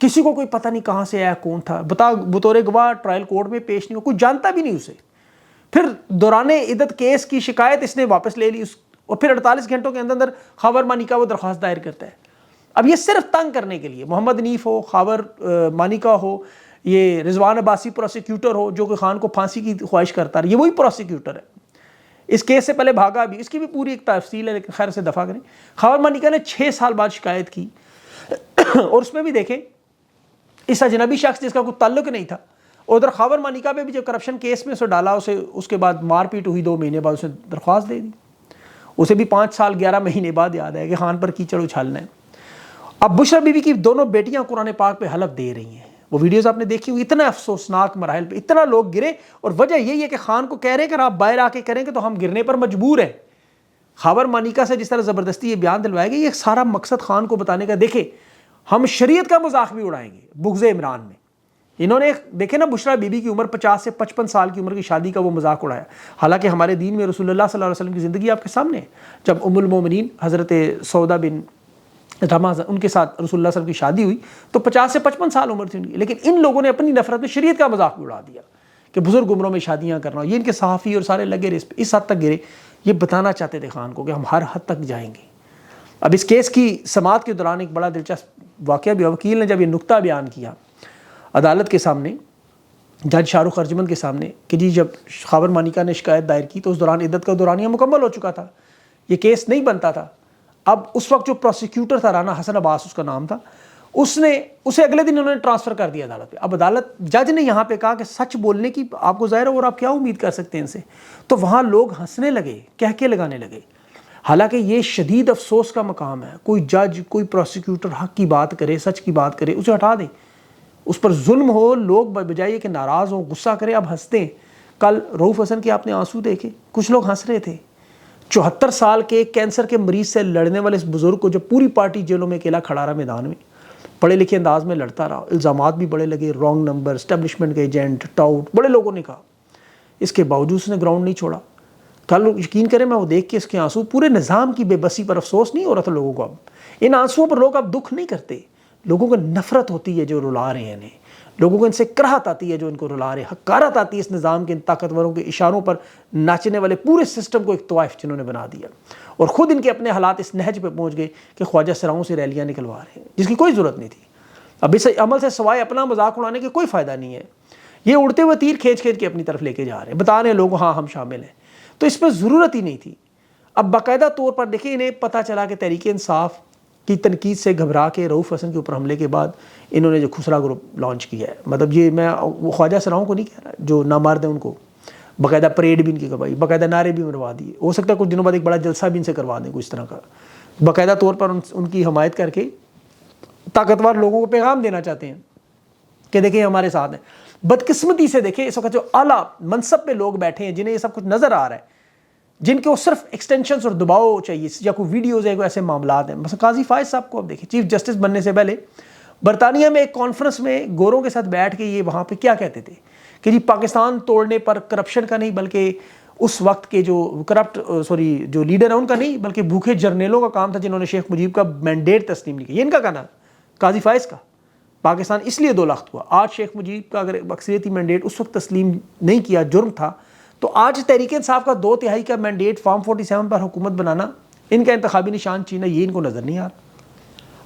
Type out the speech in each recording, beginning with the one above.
کسی کو کوئی پتہ نہیں کہاں سے آیا، کون تھا، بطور گواہ ٹرائل کورٹ میں پیش نہیں ہوا، کوئی جانتا بھی نہیں اسے. پھر دوران عدت کیس کی شکایت اس نے واپس لے لی، اور پھر 48 گھنٹوں کے اندر خاور مانیکا وہ درخواست دائر کرتا ہے. اب یہ صرف تنگ کرنے کے لیے، محمد حنیف ہو، خاور مانیکا ہو، یہ رضوان عباسی پروسیکیوٹر ہو جو کہ خان کو پھانسی کی خواہش کرتا رہا، یہ وہی پروسیکیوٹر ہے. اس کیس سے پہلے بھاگا بھی، اس کی بھی پوری ایک تفصیل ہے، لیکن خیر سے دفاع کریں. خاور مانیکا نے 6 سال بعد شکایت کی، اور اس میں بھی دیکھیں اس اجنبی شخص جس کا کوئی تعلق نہیں تھا، ادھر خاور مانیکا پہ بھی جو کرپشن کیس میں اسے ڈالا، اسے اس کے بعد مار پیٹ ہوئی، 2 مہینے بعد اسے درخواست دے دی. اسے بھی 5 سال 11 مہینے بعد یاد ہے کہ خان پر کیچڑ اچھالنا ہے. اب بشرا بی بی کی دونوں بیٹیاں قرآن پاک پہ حلف دے رہی ہیں، وہ ویڈیوز آپ نے دیکھی ہوئی، اتنا افسوسناک مراحل پہ اتنا لوگ گرے، اور وجہ یہی ہے کہ خان کو کہہ رہے ہیں کہ آپ باہر آ کے کریں گے تو ہم گرنے پر مجبور ہیں. خاور مانیکا سے جس طرح زبردستی یہ بیان دلوائے گا، یہ سارا مقصد خان کو بتانے کا، دیکھیں ہم شریعت کا مذاق بھی اڑائیں گے بغض عمران میں. انہوں نے دیکھیں نا بشرا بی بی کی عمر 50 سے 55 سال کی عمر کی شادی کا وہ مذاق اڑایا، حالانکہ ہمارے دین میں رسول اللہ صلی اللہ علیہ وسلم کی زندگی آپ کے سامنے ہے. جب ام المومنین حضرت سودا بن رما ان کے ساتھ رسول اللہ صلی اللہ علیہ وسلم کی شادی ہوئی تو 50 سے 55 سال عمر تھی ان کی، لیکن ان لوگوں نے اپنی نفرت میں شریعت کا مذاق بھی اڑا دیا کہ بزرگ عمروں میں شادیاں کرنا. یہ ان کے صحافی اور سارے لگے رہے اس حد تک گرے، یہ بتانا چاہتے تھے خان کو کہ ہم ہر حد تک جائیں گے. اب اس کیس کی سماعت کے دوران ایک بڑا دلچسپ واقعہ بھی، وکیل نے جب یہ نکتہ بیان کیا عدالت کے سامنے، جج شاہ رخ ارجمند کے سامنے، کہ جی جب خاور مانیکا نے شکایت دائر کی تو اس دوران عدت کا دورانیہ مکمل ہو چکا تھا، یہ کیس نہیں بنتا تھا. اب اس وقت جو پروسیکیوٹر تھا رانا حسن عباس اس کا نام تھا، اسے اگلے دن انہوں نے ٹرانسفر کر دیا عدالت پہ. اب عدالت جج نے یہاں پہ کہا کہ سچ بولنے کی آپ کو ظاہر ہے اور آپ کیا امید کر سکتے ہیں ان سے، تو وہاں لوگ ہنسنے لگے، کہکے لگانے لگے. حالانکہ یہ شدید افسوس کا مقام ہے، کوئی جج کوئی پروسیکیوٹر حق کی بات کرے، سچ کی بات کرے، اسے ہٹا دیں. اس پر ظلم ہو، لوگ بجائے کہ ناراض ہوں غصہ کرے اب ہنستے ہیں. کل رؤوف حسن کے آپ نے آنسو دیکھے، کچھ لوگ ہنس رہے تھے. 74 سال کے کینسر کے مریض سے لڑنے والے اس بزرگ کو جب پوری پارٹی جیلوں میں اکیلا کھڑا رہا میدان میں، پڑھے لکھے انداز میں لڑتا رہا، الزامات بھی بڑے لگے، رانگ نمبر، اسٹیبلشمنٹ کے ایجنٹ، ٹاؤٹ، بڑے لوگوں نے کہا، اس کے باوجود اس نے گراؤنڈ نہیں چھوڑا. کل یقین کریں میں وہ دیکھ کے اس کے آنسو، پورے نظام کی بے بسی پر افسوس نہیں ہو رہا تھا لوگوں کو. اب ان آنسوؤں پر لوگ اب دکھ نہیں کرتے، لوگوں کو نفرت ہوتی ہے جو رلا رہے ہیں انہیں، لوگوں کو ان سے کراہت آتی ہے جو ان کو رلا رہے ہیں، حقارت آتی ہے اس نظام کے ان طاقتوروں کے اشاروں پر ناچنے والے پورے سسٹم کو ایک طوائف جنہوں نے بنا دیا، اور خود ان کے اپنے حالات اس نہج پہ پہنچ گئے کہ خواجہ سراؤں سے ریلیاں نکلوا رہے ہیں جس کی کوئی ضرورت نہیں تھی. اب اس عمل سے سوائے اپنا مذاق اڑانے کے کوئی فائدہ نہیں ہے. یہ اڑتے ہوئے تیر کھینچ کھینچ کے اپنی طرف لے کے جا رہے ہیں، بتا رہے ہیں لوگوں ہاں ہم شامل ہیں، تو اس پہ ضرورت ہی نہیں تھی. اب باقاعدہ طور پر دیکھیں انہیں پتہ چلا کہ تحریک انصاف کی تنقید سے گھبرا کے رؤوف حسن کے اوپر حملے کے بعد انہوں نے جو خسرا گروپ لانچ کیا ہے، مطلب یہ میں وہ خواجہ سراؤں کو نہیں کہہ رہا، جو نامرد ہیں ان کو باقاعدہ پریڈ بھی ان کی کروائی، باقاعدہ نعرے بھی مروا دیے، ہو سکتا ہے کچھ دنوں بعد ایک بڑا جلسہ بھی ان سے کروا دیں کچھ طرح کا، باقاعدہ طور پر ان کی حمایت کر کے طاقتور لوگوں کو پیغام دینا چاہتے ہیں کہ دیکھیں ہمارے ساتھ ہیں. بدقسمتی سے دیکھیں اس وقت جو اعلیٰ منصب پہ لوگ بیٹھے ہیں جنہیں یہ سب کچھ نظر آ رہا ہے، جن کو صرف ایکسٹینشنز اور دباؤ چاہیے یا کوئی ویڈیوز ہے کوئی ایسے معاملات ہیں. مثلا قاضی فائز صاحب کو اب دیکھیں چیف جسٹس بننے سے پہلے برطانیہ میں ایک کانفرنس میں گوروں کے ساتھ بیٹھ کے یہ وہاں پہ کیا کہتے تھے کہ جی پاکستان توڑنے پر کرپشن کا نہیں بلکہ اس وقت کے جو لیڈر ہیں ان کا نہیں بلکہ بھوکے جرنیلوں کا کام تھا جنہوں نے شیخ مجیب کا مینڈیٹ تسلیم نہیں کیا. یہ ان کا کہنا قاضی فائز کا. پاکستان اس لیے 2 لاکھ ہوا. آج شیخ مجیب کا اگر اکثریتی مینڈیٹ اس وقت تسلیم نہیں کیا جرم تھا، تو آج تحریک انصاف کا 2/3 کا مینڈیٹ فارم 47 پر حکومت بنانا ان کا انتخابی نشان چینہ، یہ ان کو نظر نہیں آ رہا.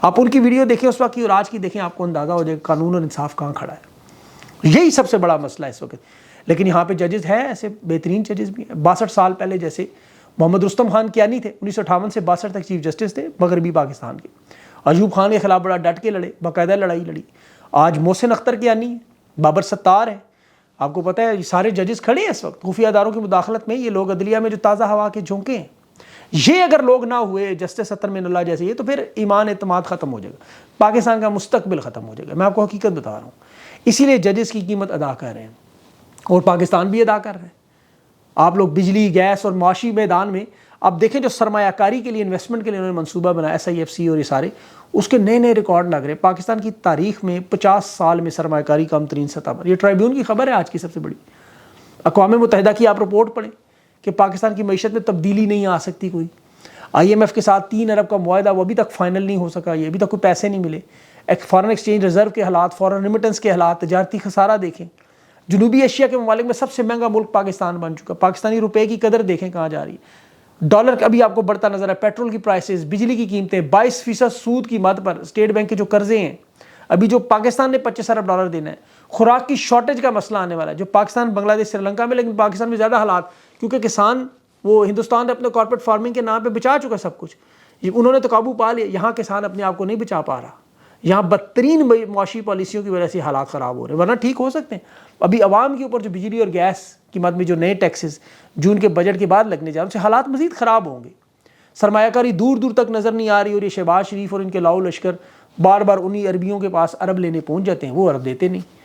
آپ ان کی ویڈیو دیکھیں اس وقت کی اور آج کی دیکھیں، آپ کو اندازہ ہو جائے قانون اور انصاف کہاں کھڑا ہے. یہی سب سے بڑا مسئلہ ہے اس وقت. لیکن یہاں پہ ججز ہیں ایسے بہترین ججز بھی ہیں. 62 سال پہلے جیسے محمد رستم خان کیانی تھے، 1958 سے 62 تک چیف جسٹس تھے مغربی پاکستان کے. ایوب خان کے خلاف بڑا ڈٹ کے لڑے، باقاعدہ لڑائی لڑی. آج محسن اختر کیانی ہے، بابر ستار ہے. آپ کو پتہ ہے یہ سارے ججز کھڑے ہیں اس وقت خفیہ اداروں کی مداخلت میں. یہ لوگ عدلیہ میں جو تازہ ہوا کے جھونکے ہیں، یہ اگر لوگ نہ ہوئے جسٹس اطہر من اللہ جیسے، یہ تو پھر ایمان اعتماد ختم ہو جائے گا، پاکستان کا مستقبل ختم ہو جائے گا. میں آپ کو حقیقت بتا رہا ہوں. اسی لیے ججز کی قیمت ادا کر رہے ہیں اور پاکستان بھی ادا کر رہے ہیں. آپ لوگ بجلی گیس اور معاشی میدان میں اب دیکھیں جو سرمایہ کاری کے لیے انویسٹمنٹ کے لیے انہوں نے منصوبہ بنایا SIFC اور یہ سارے، اس کے نئے ریکارڈ لگ رہے ہیں. پاکستان کی تاریخ میں 50 سال میں سرمایہ کاری کم ترین سطح پر. یہ ٹرائیبیون کی خبر ہے آج کی سب سے بڑی. اقوام متحدہ کی آپ رپورٹ پڑھیں کہ پاکستان کی معیشت میں تبدیلی نہیں آ سکتی کوئی. IMF کے ساتھ 3 ارب کا معاہدہ وہ ابھی تک فائنل نہیں ہو سکا، یہ ابھی تک کوئی پیسے نہیں ملے. فارن ایکسچینج ریزرو کے حالات، فارن ریمیٹنس کے حالات، تجارتی خسارہ دیکھیں. جنوبی ایشیا کے ممالک میں سب سے مہنگا ملک پاکستان بن چکا. پاکستانی روپے کی قدر دیکھیں کہاں جا رہی ہے. ڈالر ابھی آپ کو بڑھتا نظر ہے. پیٹرول کی پرائسز، بجلی کی قیمتیں 22% سود کی مد پر. اسٹیٹ بینک کے جو قرضے ہیں ابھی جو پاکستان نے $25 ارب دینا ہے. خوراک کی شارٹیج کا مسئلہ آنے والا ہے جو پاکستان، بنگلہ دیش، سری لنکا میں، لیکن پاکستان میں زیادہ حالات کیونکہ کسان وہ ہندوستان نے اپنے کارپوریٹ فارمنگ کے نام پہ بچا چکا سب کچھ. انہوں نے تو قابو پا لیا. یہاں کسان اپنے آپ کو نہیں بچا پا رہا. یہاں بدترین معاشی پالیسیوں کی وجہ سے حالات خراب ہو رہے ہیں، ورنہ ٹھیک ہو سکتے ہیں. ابھی عوام کے اوپر جو بجلی اور گیس کی مد میں جو نئے ٹیکسز جون کے بجٹ کے بعد لگنے جا رہے ہیں ان سے حالات مزید خراب ہوں گے. سرمایہ کاری دور دور تک نظر نہیں آ رہی اور یہ شہباز شریف اور ان کے لاؤ لشکر بار بار انہی عربیوں کے پاس عرب لینے پہنچ جاتے ہیں. وہ عرب دیتے نہیں.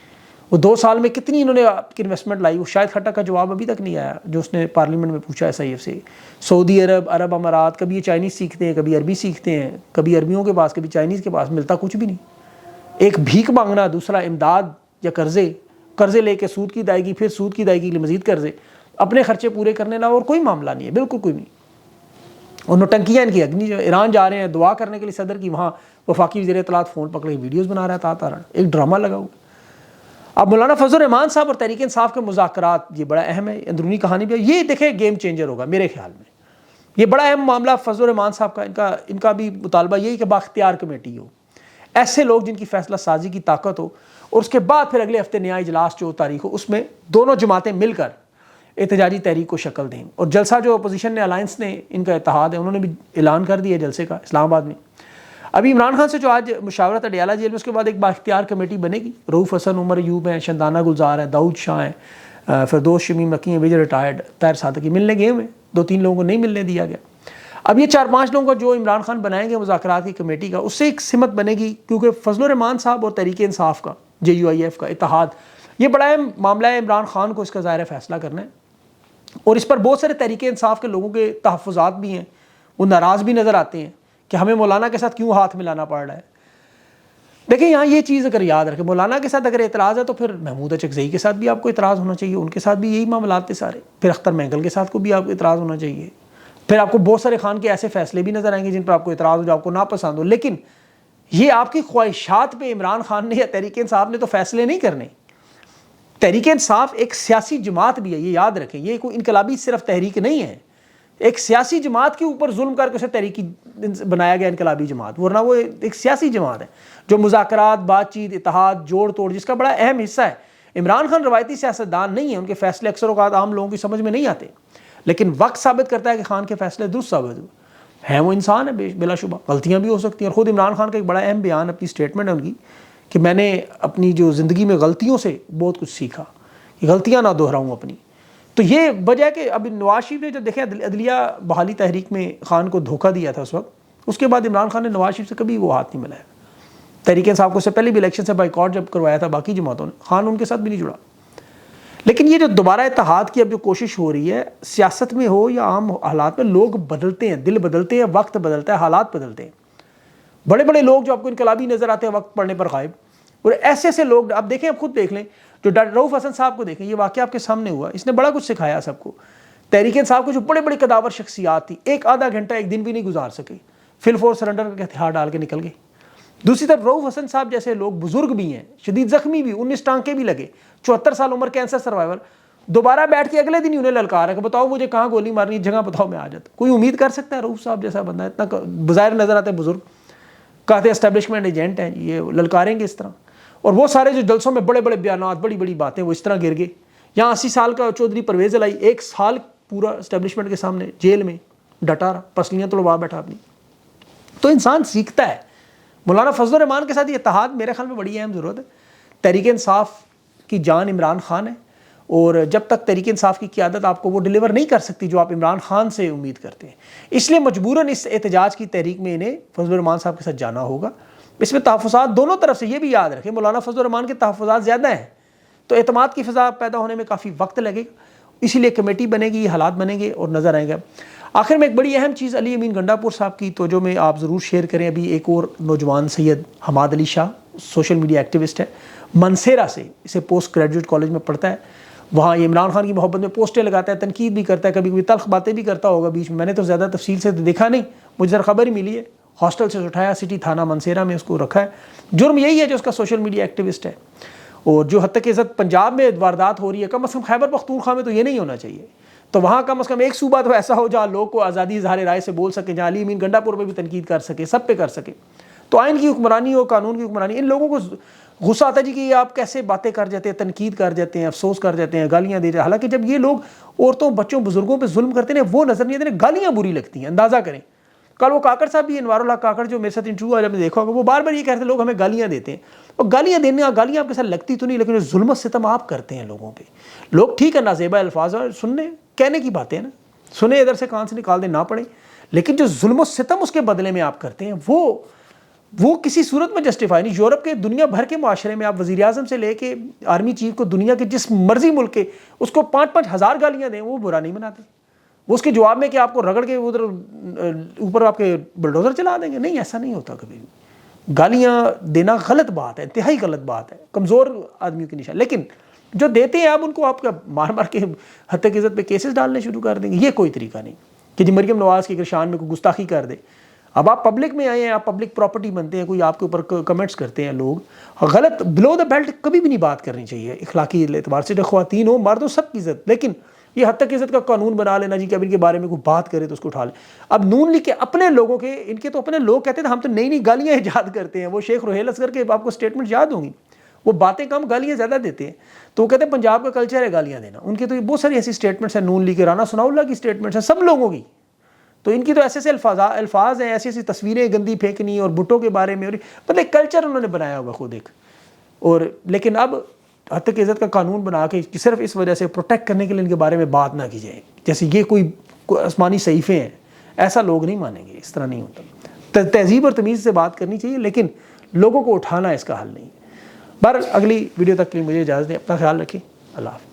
وہ 2 سال میں کتنی انہوں نے انویسٹمنٹ لائی. وہ شاید کھٹک کا جواب ابھی تک نہیں آیا جو اس نے پارلیمنٹ میں پوچھا SIF سے. سعودی عرب، عرب امارات، کبھی یہ چائنیز سیکھتے ہیں، کبھی عربی سیکھتے ہیں، کبھی عربیوں کے پاس، کبھی چائنیز کے پاس. ملتا کچھ بھی نہیں. ایک بھیک مانگنا، دوسرا امداد یا قرضے لے کے سود کی ادائیگی، پھر سود کی ادائیگی کے لیے مزید قرضے، اپنے خرچے پورے کرنے لا. اور کوئی معاملہ نہیں ہے، بالکل کوئی نہیں. اور نوٹنکیاں ان کی اگنی. جو ایران جا رہے ہیں دعا کرنے کے لیے صدر کی، وہاں وفاقی وزیر اطلاعات فون پکڑے ویڈیوز بنا رہا تھا تارا. ایک ڈرامہ لگا ہوا. اب مولانا فضل الرحمان صاحب اور تحریک انصاف کے مذاکرات، یہ بڑا اہم ہے. اندرونی کہانی بھی یہ دیکھیں گیم چینجر ہوگا میرے خیال میں. یہ بڑا اہم معاملہ فضل الرحمان صاحب کا. ان کا بھی مطالبہ یہی کہ بااختیار کمیٹی ہو، ایسے لوگ جن کی فیصلہ سازی کی طاقت ہو، اور اس کے بعد پھر اگلے ہفتے نیا اجلاس جو تاریخ ہو اس میں دونوں جماعتیں مل کر احتجاجی تحریک کو شکل دیں. اور جلسہ جو اپوزیشن نے الائنس نے ان کا اتحاد ہے انہوں نے بھی اعلان کر دیا جلسے کا اسلام آباد میں. ابھی عمران خان سے جو آج مشاورت اڈیالہ جیل میں، اس کے بعد ایک بااختیار کمیٹی بنے گی. رؤوف حسن، عمر ایوب ہیں، شندانہ گلزار ہیں، داؤد شاہ ہیں، فردوس شمیم مکی ہیں، ویجے ریٹائرڈ، طاہر صادقی ملنے گئے ہوئے. 2-3 لوگوں کو نہیں ملنے دیا گیا. اب یہ 4-5 لوگوں کا جو عمران خان بنائیں گے مذاکرات کی کمیٹی کا، اس سے ایک سمت بنے گی. کیونکہ فضل الرحمان صاحب اور تحریک انصاف کا JUIF کا اتحاد، یہ بڑا اہم معاملہ ہے. عمران خان کو اس کا ظاہر فیصلہ کرنا ہے. اور اس پر بہت سارے تحریک انصاف کے لوگوں کے تحفظات بھی ہیں. وہ ناراض بھی نظر آتے ہیں کہ ہمیں مولانا کے ساتھ کیوں ہاتھ ملانا پڑ رہا ہے. دیکھیں یہاں یہ چیز اگر یاد رکھیں، مولانا کے ساتھ اگر اعتراض ہے تو پھر محمود اچکزئی کے ساتھ بھی آپ کو اعتراض ہونا چاہیے. ان کے ساتھ بھی یہی معاملات تھے سارے. پھر اختر مینگل کے ساتھ کو بھی آپ کو اعتراض ہونا چاہیے. پھر آپ کو بہت سارے خان کے ایسے فیصلے بھی نظر آئیں گے جن پر آپ کو اعتراض ہو، جو آپ کو ناپسند ہو. لیکن یہ آپ کی خواہشات پہ عمران خان نے یا تحریک انصاف نے تو فیصلے نہیں کرنے. تحریک انصاف ایک سیاسی جماعت بھی ہے، یہ یاد رکھیں. یہ کوئی انقلابی صرف تحریک نہیں ہے. ایک سیاسی جماعت کے اوپر ظلم کر کے اسے تحریکی بنایا گیا انقلابی جماعت، ورنہ وہ ایک سیاسی جماعت ہے جو مذاکرات، بات چیت، اتحاد، جوڑ توڑ جس کا بڑا اہم حصہ ہے. عمران خان روایتی سیاستدان نہیں ہے. ان کے فیصلے اکثر اوقات عام لوگوں کی سمجھ میں نہیں آتے، لیکن وقت ثابت کرتا ہے کہ خان کے فیصلے درست ثابت ہیں. وہ انسان ہے بلا شبہ، غلطیاں بھی ہو سکتی ہیں. اور خود عمران خان کا ایک بڑا اہم بیان، اپنی اسٹیٹمنٹ ہے ان کی کہ میں نے اپنی جو زندگی میں غلطیوں سے بہت کچھ سیکھا، کہ غلطیاں نہ دہراؤں اپنی. تو یہ وجہ ہے کہ اب نواز شریف نے جو دیکھیں عدلیہ بحالی تحریک میں خان کو دھوکہ دیا تھا اس وقت، اس کے بعد عمران خان نے نواز شریف سے کبھی وہ ہاتھ نہیں ملایا. تحریک انصاف کو اس سے پہلے بھی الیکشن سے بائیکاٹ جب کروایا تھا باقی جماعتوں نے، خان ان کے ساتھ بھی نہیں جڑا. لیکن یہ جو دوبارہ اتحاد کی اب جو کوشش ہو رہی ہے، سیاست میں ہو یا عام حالات میں، لوگ بدلتے ہیں، دل بدلتے ہیں، وقت بدلتا ہے، حالات بدلتے ہیں. بڑے بڑے لوگ جو آپ کو انقلابی نظر آتے ہیں وقت پڑنے پر غائب، اور ایسے ایسے لوگ اب دیکھیں، اب خود دیکھ لیں. جو ڈاکٹر رؤوف حسن صاحب کو دیکھیں، یہ واقعہ آپ کے سامنے ہوا، اس نے بڑا کچھ سکھایا سب کو. تحریک انصاف کو جو بڑے بڑے قداور شخصیات تھی، ایک آدھا گھنٹہ ایک دن بھی نہیں گزار سکے، فل فور سرنڈر کر کے ہتھیار ڈال کے نکل گئے. دوسری طرف رؤوف حسن صاحب جیسے لوگ بزرگ بھی ہیں، شدید زخمی بھی، 19 ٹانکے بھی لگے، 74 سال عمر، کینسر سروائیور، دوبارہ بیٹھ کے اگلے دن ہی انہیں للکار ہے کہ بتاؤ مجھے کہاں گولی مارنی، جگہ بتاؤ میں آ جاتا. کوئی امید کر سکتا ہے رؤوف صاحب جیسا بندہ، اتنا بظاہر نظر آتے ہیں بزرگ، کہتے ہیں اسٹیبلشمنٹ ایجنٹ ہیں، یہ للکاریں گے اس طرح. اور وہ سارے جو جلسوں میں بڑے بڑے بیانات، بڑی بڑی باتیں، وہ اس طرح گر گئے. یہاں 80 سال کا چودھری پرویز الہی 1 سال پورا اسٹیبلشمنٹ کے سامنے جیل میں ڈٹا رہا، پسلیاں توڑوا بیٹھا اپنی. تو انسان سیکھتا ہے. مولانا فضل الرحمان کے ساتھ یہ اتحاد میرے خیال میں بڑی اہم ضرورت ہے. تحریک انصاف کی جان عمران خان ہے، اور جب تک تحریک انصاف کی قیادت آپ کو وہ ڈیلیور نہیں کر سکتی جو آپ عمران خان سے امید کرتے ہیں، اس لیے مجبوراً اس احتجاج کی تحریک میں انہیں فضل الرحمان صاحب کے ساتھ جانا ہوگا. اس میں تحفظات دونوں طرف سے، یہ بھی یاد رکھیں مولانا فضل الرحمان کے تحفظات زیادہ ہیں، تو اعتماد کی فضا پیدا ہونے میں کافی وقت لگے گا. اسی لیے کمیٹی بنے گی، حالات بنیں گے اور نظر آئیں گے. آخر میں ایک بڑی اہم چیز علی امین گنڈا پور صاحب کی توجہ میں آپ ضرور شیئر کریں. ابھی ایک اور نوجوان سید Hammad Ali Shah, social media activist ہے، منسیرا سے، اسے پوسٹ گریجویٹ کالج میں پڑھتا ہے. وہاں یہ عمران خان کی محبت میں پوسٹیں لگاتا ہے، تنقید بھی کرتا ہے، کبھی کبھی تلخ باتیں بھی کرتا ہوگا بیچ میں. میں نے تو زیادہ تفصیل سے دیکھا نہیں، مجھے خبر ہی ملی ہے. ہاسٹل سے اٹھایا, سٹی تھانہ منصیرہ میں اس کو رکھا ہے. جرم یہی ہے جو اس کا سوشل میڈیا ایکٹیوسٹ ہے. اور جو حد تک عزت پنجاب میں واردات ہو رہی ہے, کم از کم خیبر پختونخوا میں تو یہ نہیں ہونا چاہیے. تو وہاں کم از کم ایک صوبہ تو ایسا ہو جہاں لوگ کو آزادی اظہار رائے سے بول سکیں, جہاں علی امین گنڈا پور پہ بھی تنقید کر سکے, سب پہ کر سکے. تو آئین کی حکمرانی ہو, قانون کی حکمرانی. ان لوگوں کو غصہ آتا ہے جی کہ یہ آپ کیسے باتیں کر جاتے ہیں, تنقید کر جاتے ہیں, افسوس کر جاتے ہیں, گالیاں دے جاتے ہیں. حالانکہ جب یہ لوگ عورتوں, بچوں, بزرگوں پہ ظلم کرتے ہیں وہ نظر نہیں آتے, گالیاں بری لگتی ہیں. اندازہ کریں, کل وہ کاکڑ صاحب بھی, انوار اللہ کاکڑ جو میرے ساتھ انٹرویو آج آپ نے دیکھا ہوگا, وہ بار بار یہ کہتے ہیں لوگ ہمیں گالیاں دیتے ہیں. اور گالیاں دینے, گالیاں آپ کے ساتھ لگتی تو نہیں, لیکن ظلم و ستم آپ کرتے ہیں لوگوں پہ. لوگ ٹھیک ہے نازیبا الفاظ اور سننے کہنے کی باتیں ہیں نا, سنیں ادھر سے کان سے نکال دیں نہ پڑیں, لیکن جو ظلم و ستم اس کے بدلے میں آپ کرتے ہیں وہ کسی صورت میں جسٹیفائی نہیں. یورپ کے دنیا بھر کے معاشرے میں آپ وزیر اعظم سے لے کے آرمی چیف کو, دنیا کے جس مرضی ملک کے, اس کو 5-5 ہزار گالیاں دیں, وہ برا نہیں مناتے. وہ اس کے جواب میں کہ آپ کو رگڑ کے ادھر اوپر آپ کے بلڈوزر چلا دیں گے, نہیں, ایسا نہیں ہوتا کبھی بھی. گالیاں دینا غلط بات ہے, انتہائی غلط بات ہے, کمزور آدمیوں کی نشان. لیکن جو دیتے ہیں آپ ان کو آپ کا مار مار کے حد تک عزت پہ کیسز ڈالنے شروع کر دیں گے, یہ کوئی طریقہ نہیں. کہ جی مریم نواز کی شان میں کوئی گستاخی کر دے. اب آپ پبلک میں آئے ہیں, آپ پبلک پراپرٹی بنتے ہیں, کوئی آپ کے اوپر کمنٹس کرتے ہیں لوگ, غلط بلو دا بیلٹ کبھی بھی نہیں بات کرنی چاہیے اخلاقی اعتبار سے. خواتین ہو, مرد ہو, سب کی عزت. لیکن یہ حد تک عزت کا قانون بنا لینا جی کہ اب ان کے بارے میں کوئی بات کرے تو اس کو اٹھا لے. اب نون لیگ کے اپنے لوگوں کے, ان کے تو اپنے لوگ کہتے ہیں ہم تو نئی نئی گالیاں ایجاد کرتے ہیں. وہ شیخ رحیل اصغر کے آپ کو اسٹیٹمنٹ یاد ہوں گی, وہ باتیں کم گالیاں زیادہ دیتے ہیں. تو وہ کہتے ہیں پنجاب کا کلچر ہے گالیاں دینا. ان کے تو بہت ساری ایسی اسٹیٹمنٹس ہیں نون لیگ کے, رانا ثناء اللہ کی اسٹیٹمنٹس ہیں, سب لوگوں کی. تو ان کی تو ایسے ایسے الفاظ ہیں, ایسی ایسی تصویریں گندی پھینکنی, اور بھٹو کے بارے میں, اور مطلب کلچر انہوں نے بنایا ہوگا خود ایک. اور لیکن اب حد تک عزت کا قانون بنا کے صرف اس وجہ سے پروٹیکٹ کرنے کے لیے ان کے بارے میں بات نہ کی جائے, جیسے یہ کوئی آسمانی صحیفے ہیں. ایسا لوگ نہیں مانیں گے, اس طرح نہیں ہوتا. تہذیب اور تمیز سے بات کرنی چاہیے, لیکن لوگوں کو اٹھانا اس کا حل نہیں. بہرحال اگلی ویڈیو تک کے لیے مجھے اجازت دیں, اپنا خیال رکھیں, اللہ حافظ.